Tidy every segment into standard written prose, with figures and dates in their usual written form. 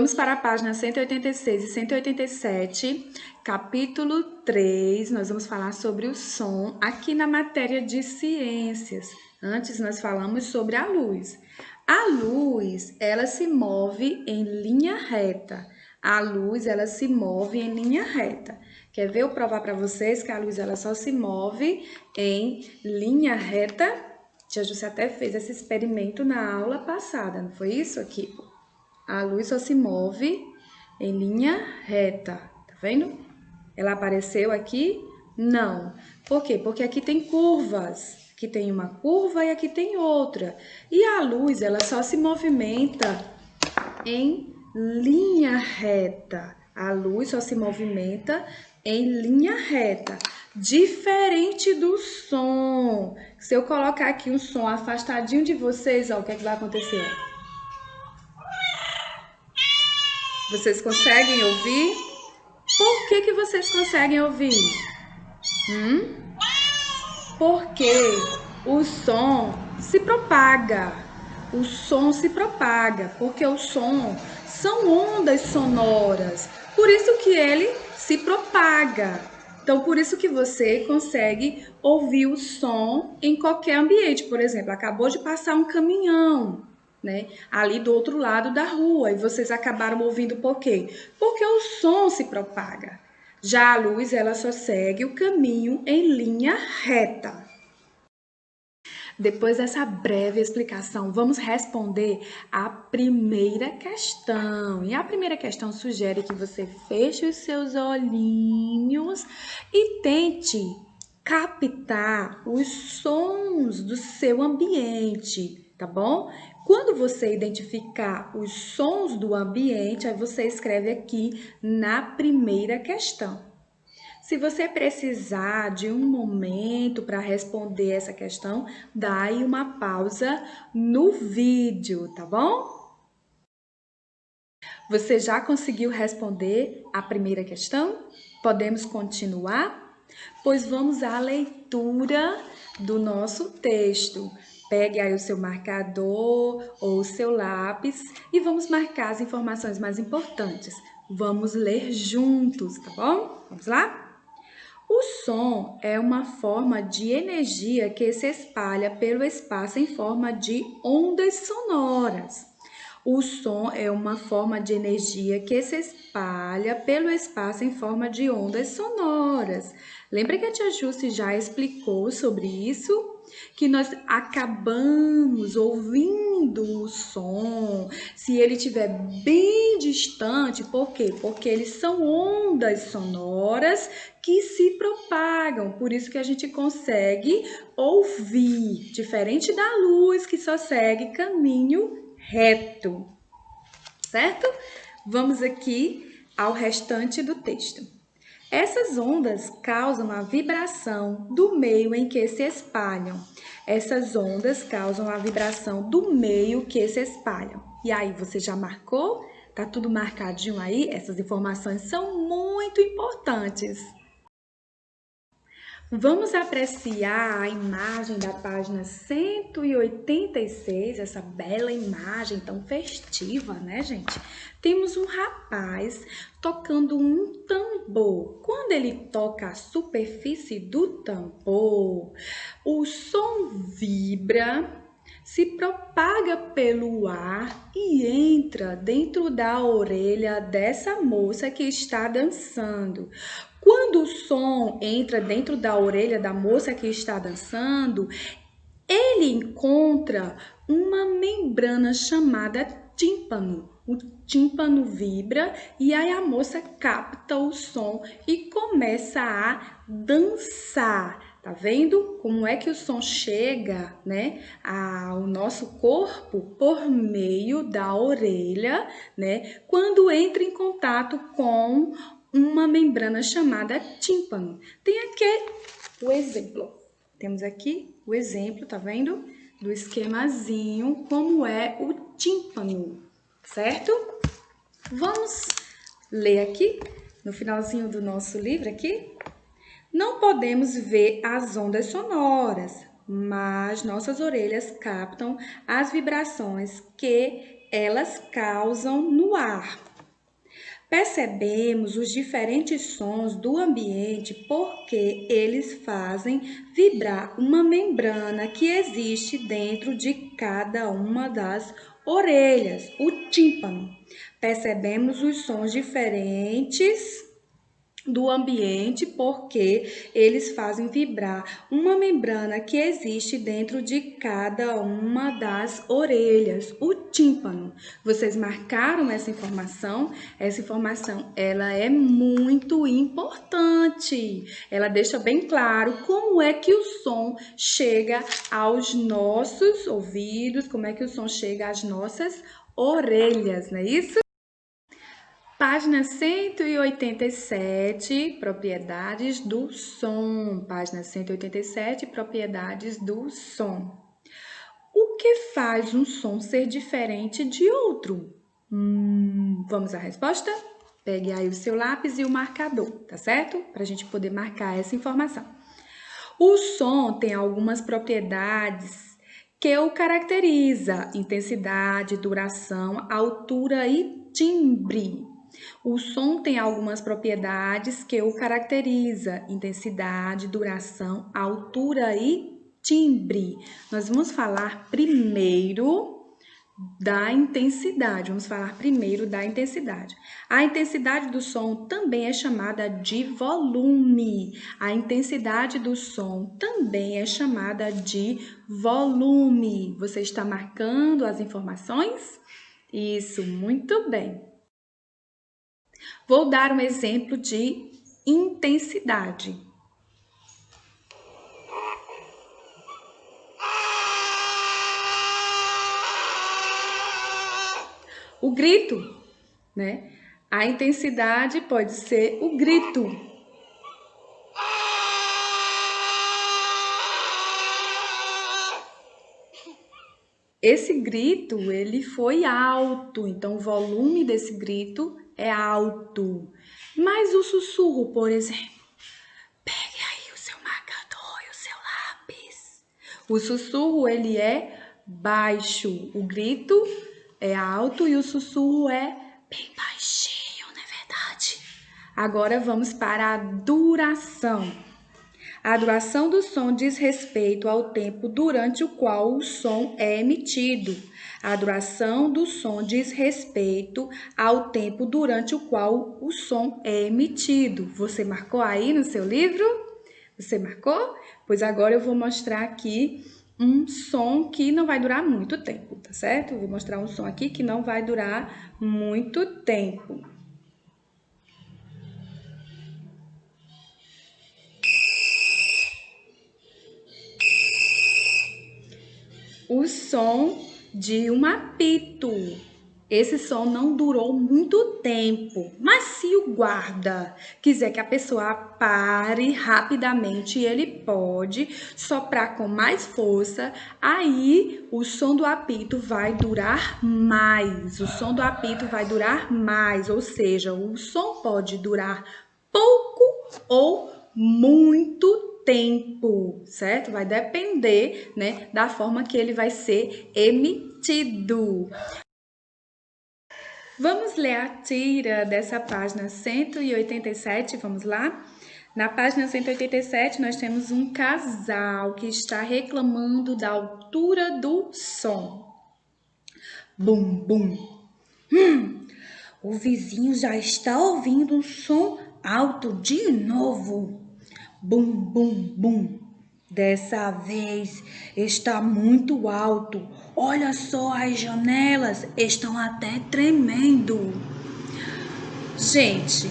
Vamos para a página 186 e 187, capítulo 3, nós vamos falar sobre o som aqui na matéria de ciências. Antes nós falamos sobre a luz. A luz, ela se move em linha reta. A luz, ela se move em linha reta. Quer ver eu provar para vocês que a luz, ela só se move em linha reta? Tia Júcia até fez esse experimento na aula passada, não foi isso aqui? A luz só se move em linha reta, tá vendo? Ela apareceu aqui? Não. Por quê? Porque aqui tem curvas. Aqui tem uma curva e aqui tem outra. E a luz, ela só se movimenta em linha reta. A luz só se movimenta em linha reta. Diferente do som. Se eu colocar aqui um som afastadinho de vocês, ó, o que é que vai acontecer? Vocês conseguem ouvir? Por que vocês conseguem ouvir? Porque o som se propaga. O som se propaga, porque o som são ondas sonoras. Por isso que ele se propaga. Então, por isso que você consegue ouvir o som em qualquer ambiente. Por exemplo, acabou de passar um caminhão, né, ali do outro lado da rua, e vocês acabaram ouvindo por quê? Porque o som se propaga. Já a luz, ela só segue o caminho em linha reta. Depois dessa breve explicação, vamos responder a primeira questão. E a primeira questão sugere que você feche os seus olhinhos e tente captar os sons do seu ambiente, tá bom? Quando você identificar os sons do ambiente, aí você escreve aqui na primeira questão. Se você precisar de um momento para responder essa questão, dá aí uma pausa no vídeo, tá bom? Você já conseguiu responder a primeira questão? Podemos continuar? Pois vamos à leitura do nosso texto. Pegue aí o seu marcador ou o seu lápis e vamos marcar as informações mais importantes. Vamos ler juntos, tá bom? Vamos lá? O som é uma forma de energia que se espalha pelo espaço em forma de ondas sonoras. O som é uma forma de energia que se espalha pelo espaço em forma de ondas sonoras. Lembra que a tia Júcia já explicou sobre isso? Que nós acabamos ouvindo o som, se ele estiver bem distante, por quê? Porque eles são ondas sonoras que se propagam, por isso que a gente consegue ouvir, diferente da luz que só segue caminho reto, certo? Vamos aqui ao restante do texto. Essas ondas causam a vibração do meio em que se espalham. Essas ondas causam a vibração do meio que se espalham. E aí, você já marcou? Tá tudo marcadinho aí? Essas informações são muito importantes. Vamos apreciar a imagem da página 186, essa bela imagem tão festiva, né, gente? Temos um rapaz tocando um tambor. Quando ele toca a superfície do tambor, o som vibra, se propaga pelo ar e entra dentro da orelha dessa moça que está dançando. Quando o som entra dentro da orelha da moça que está dançando, ele encontra uma membrana chamada tímpano. O tímpano vibra e aí a moça capta o som e começa a dançar. Tá vendo como é que o som chega, né, ao nosso corpo por meio da orelha, né, quando entra em contato com uma membrana chamada tímpano. Tem aqui o exemplo. Temos aqui o exemplo, tá vendo? Do esquemazinho, como é o tímpano, certo? Vamos ler aqui, no finalzinho do nosso livro aqui. Não podemos ver as ondas sonoras, mas nossas orelhas captam as vibrações que elas causam no ar. Percebemos os diferentes sons do ambiente porque eles fazem vibrar uma membrana que existe dentro de cada uma das orelhas, o tímpano. Percebemos os sons diferentes do ambiente porque eles fazem vibrar uma membrana que existe dentro de cada uma das orelhas, o tímpano. Vocês marcaram essa informação? Essa informação, ela é muito importante. Ela deixa bem claro como é que o som chega aos nossos ouvidos, como é que o som chega às nossas orelhas, não é isso? Página 187, propriedades do som. Página 187, propriedades do som. O que faz um som ser diferente de outro? Vamos à resposta? Pegue aí o seu lápis e o marcador, tá certo? Para a gente poder marcar essa informação. O som tem algumas propriedades que o caracteriza: intensidade, duração, altura e timbre. O som tem algumas propriedades que o caracteriza: intensidade, duração, altura e timbre. Nós vamos falar primeiro da intensidade. A intensidade do som também é chamada de volume. A intensidade do som também é chamada de volume. Você está marcando as informações? Isso, muito bem. Vou dar um exemplo de intensidade. O grito, né? A intensidade pode ser o grito. Esse grito, ele foi alto, então o volume desse grito é alto. Mas o sussurro, por exemplo, pegue aí o seu marcador e o seu lápis. O sussurro, ele é baixo. O grito é alto e o sussurro é bem baixinho, não é verdade? Agora vamos para a duração. A duração do som diz respeito ao tempo durante o qual o som é emitido. A duração do som diz respeito ao tempo durante o qual o som é emitido. Você marcou aí no seu livro? Você marcou? Pois agora eu vou mostrar aqui um som que não vai durar muito tempo, tá certo? Eu vou mostrar um som aqui que não vai durar muito tempo. O som de um apito. Esse som não durou muito tempo, mas se o guarda quiser que a pessoa pare rapidamente, ele pode soprar com mais força, aí o som do apito vai durar mais. O som do apito vai durar mais, ou seja, o som pode durar pouco ou muito tempo, certo? Vai depender, né, da forma que ele vai ser emitido. Vamos ler a tira dessa página 187, vamos lá? Na página 187, nós temos um casal que está reclamando da altura do som. Bum, bum. O vizinho já está ouvindo um som alto de novo. Bum, bum, bum. Dessa vez está muito alto. Olha só, as janelas estão até tremendo. Gente,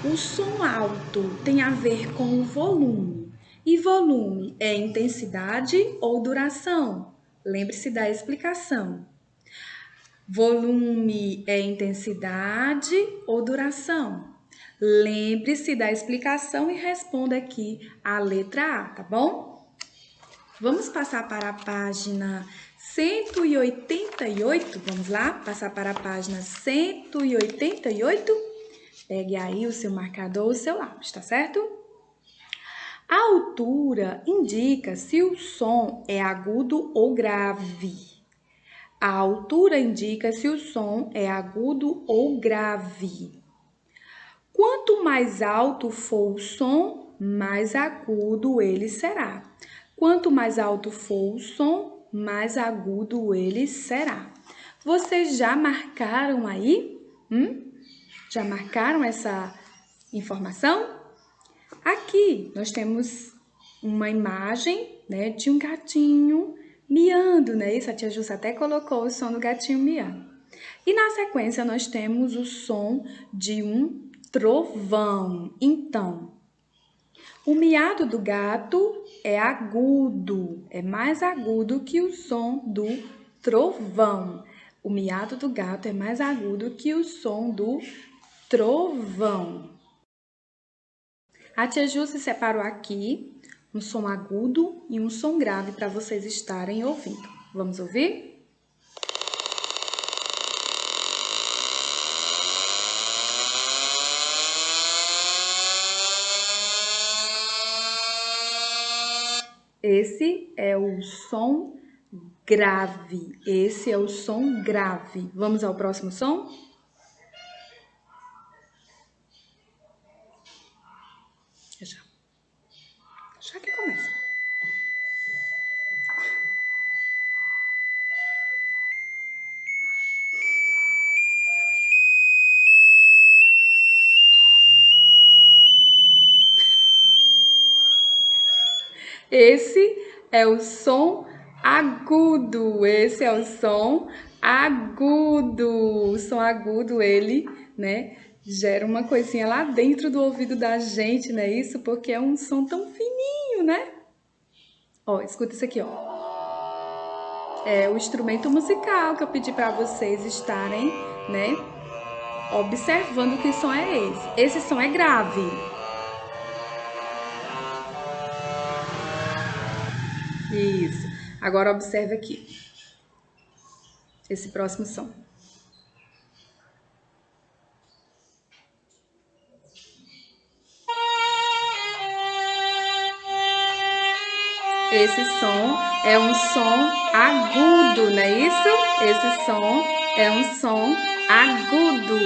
o som alto tem a ver com o volume. E volume é intensidade ou duração? Lembre-se da explicação. Volume é intensidade ou duração? Lembre-se da explicação e responda aqui a letra A, tá bom? Vamos passar para a página 188, vamos lá? Passar para a página 188. Pegue aí o seu marcador, o seu lápis, tá certo? A altura indica se o som é agudo ou grave. A altura indica se o som é agudo ou grave. Quanto mais alto for o som, mais agudo ele será. Quanto mais alto for o som, mais agudo ele será. Vocês já marcaram aí? Já marcaram essa informação? Aqui nós temos uma imagem, né, de um gatinho miando, né? Isso, a tia Júcia até colocou o som do gatinho miando. E na sequência nós temos o som de um trovão. Então, o miado do gato é agudo, é mais agudo que o som do trovão. O miado do gato é mais agudo que o som do trovão. A tia Júcia separou aqui um som agudo e um som grave para vocês estarem ouvindo. Vamos ouvir? Esse é o som grave. Esse é o som grave. Vamos ao próximo som? Já que começa. Esse é o som agudo. Esse é o som agudo. O som agudo, ele, né, gera uma coisinha lá dentro do ouvido da gente, não é isso? Porque é um som tão fininho, né? Ó, escuta isso aqui, ó. É o instrumento musical que eu pedi para vocês estarem, né, observando que som é esse. Esse som é grave. Isso. Agora observe aqui. Esse próximo som. Esse som é um som agudo, não é isso? Esse som é um som agudo.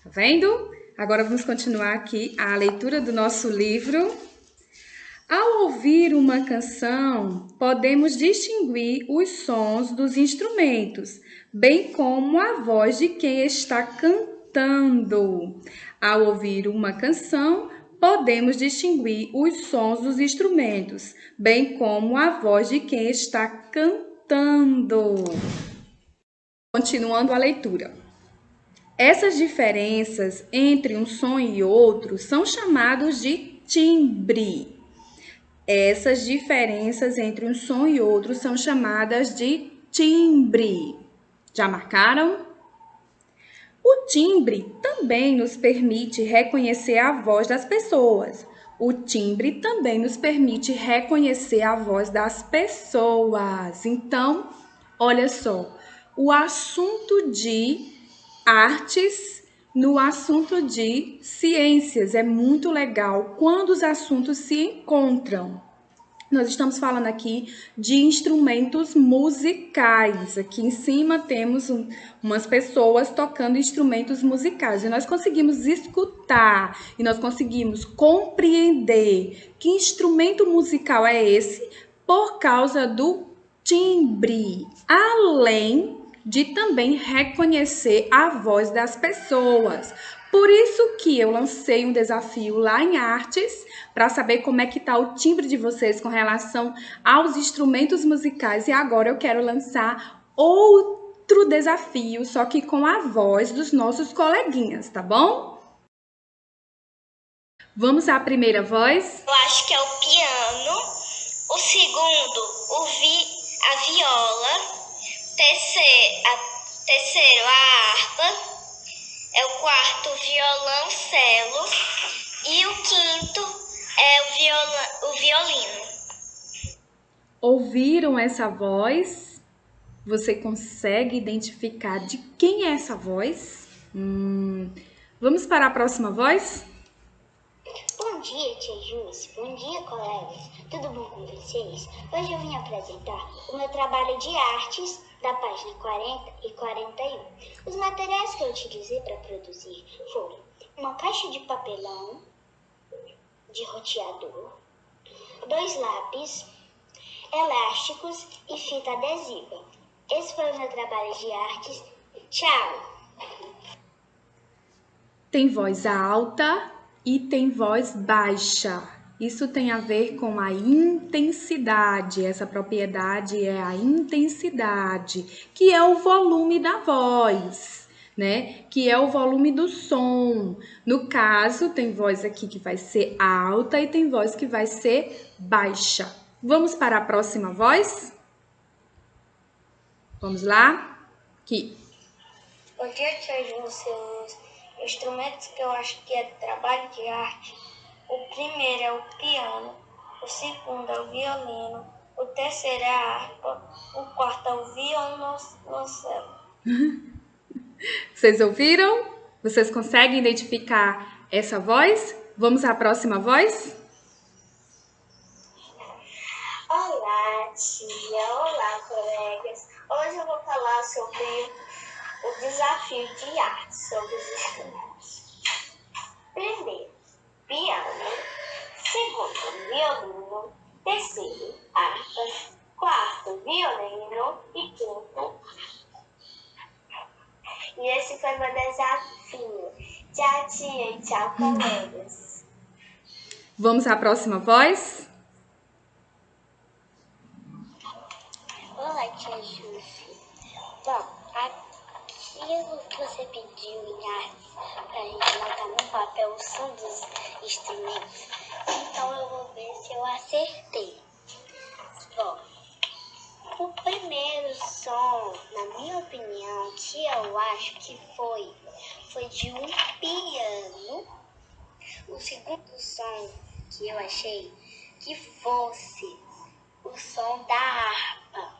Tá vendo? Agora vamos continuar aqui a leitura do nosso livro. Ao ouvir uma canção, podemos distinguir os sons dos instrumentos, bem como a voz de quem está cantando. Ao ouvir uma canção, podemos distinguir os sons dos instrumentos, bem como a voz de quem está cantando. Continuando a leitura. Essas diferenças entre um som e outro são chamados de timbre. Essas diferenças entre um som e outro são chamadas de timbre. Já marcaram? O timbre também nos permite reconhecer a voz das pessoas. O timbre também nos permite reconhecer a voz das pessoas. Então, olha só, o assunto de artes no assunto de ciências. É muito legal quando os assuntos se encontram. Nós estamos falando aqui de instrumentos musicais. Aqui em cima temos umas pessoas tocando instrumentos musicais. E nós conseguimos escutar e nós conseguimos compreender que instrumento musical é esse por causa do timbre. Além de também reconhecer a voz das pessoas. Por isso que eu lancei um desafio lá em artes para saber como é que tá o timbre de vocês com relação aos instrumentos musicais. E agora eu quero lançar outro desafio, só que com a voz dos nossos coleguinhas, tá bom? Vamos à primeira voz? Eu acho que é o piano, o segundo, a viola, terceiro, a harpa, é o quarto, o violoncelo, e o quinto é o violino. Ouviram essa voz? Você consegue identificar de quem é essa voz? Vamos para a próxima voz? Bom dia, tia Júcia. Bom dia, colegas. Tudo bom com vocês? Hoje eu vim apresentar o meu trabalho de artes da página 40 e 41. Os materiais que eu utilizei para produzir foram uma caixa de papelão de roteador, 2 lápis, elásticos e fita adesiva. Esse foi o meu trabalho de artes. Tchau! Tem voz alta e tem voz baixa. Isso tem a ver com a intensidade. Essa propriedade é a intensidade, que é o volume da voz, né? Que é o volume do som. No caso, tem voz aqui que vai ser alta e tem voz que vai ser baixa. Vamos para a próxima voz? Vamos lá? Aqui. Bom dia, tia Ju. Seus instrumentos que eu acho que é trabalho de arte. O primeiro é o piano, o segundo é o violino, o terceiro é a harpa, o quarto é o violoncelo. Vocês ouviram? Vocês conseguem identificar essa voz? Vamos à próxima voz? Olá, tia. Olá, colegas. Hoje eu vou falar sobre o desafio de arte, sobre os instrumentos. Primeiro, piano. Segundo, violino. Terceiro, harpa. Quarto, violino. E quinto, e esse foi meu desafio. Tchau, tia, e tchau, colegas. Vamos à próxima voz? Olá, tia Júcia. Bom, aquilo que você pediu em artes pra gente anotar no papel o som dos instrumentos, então eu vou ver se eu acertei. Bom, o primeiro som, na minha opinião, que eu acho que foi de um piano. O segundo som que eu achei que fosse o som da harpa.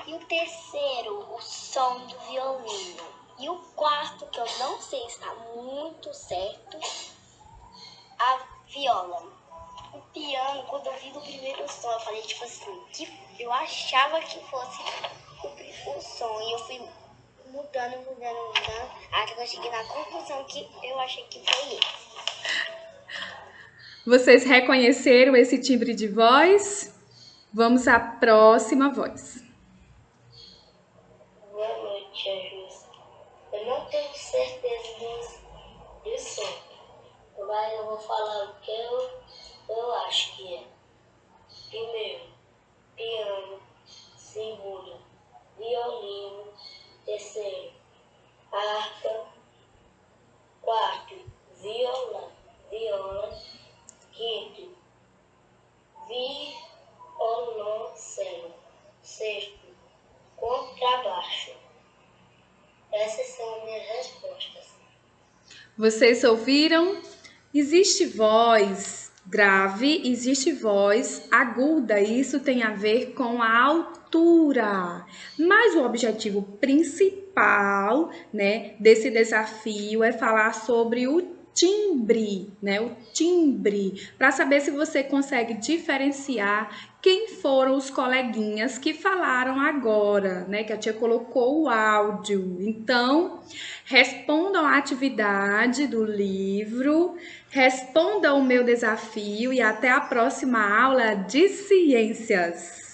E o terceiro, o som do violino. E o quarto, que eu não sei se está muito certo, a viola. O piano, quando eu vi do primeiro som, eu falei tipo assim, que eu achava que fosse o som. E eu fui mudando, até que eu cheguei na conclusão que eu achei que foi esse. Vocês reconheceram esse timbre de voz? Vamos à próxima voz. Boa noite, tia Júcia. Eu não tenho certeza do som, mas eu vou falar o que eu acho que é. Primeiro, piano. Segundo, violino. Terceiro, harpa. Quarto, viola. Quinto, violoncelo. Sexto, contrabaixo. Essas são minhas respostas. Vocês ouviram? Existe voz grave, existe voz aguda. Isso tem a ver com a altura. Mas o objetivo principal, né, desse desafio é falar sobre o timbre, né? O timbre, para saber se você consegue diferenciar quem foram os coleguinhas que falaram agora, né? Que a tia colocou o áudio. Então, respondam a atividade do livro, respondam o meu desafio e até a próxima aula de ciências.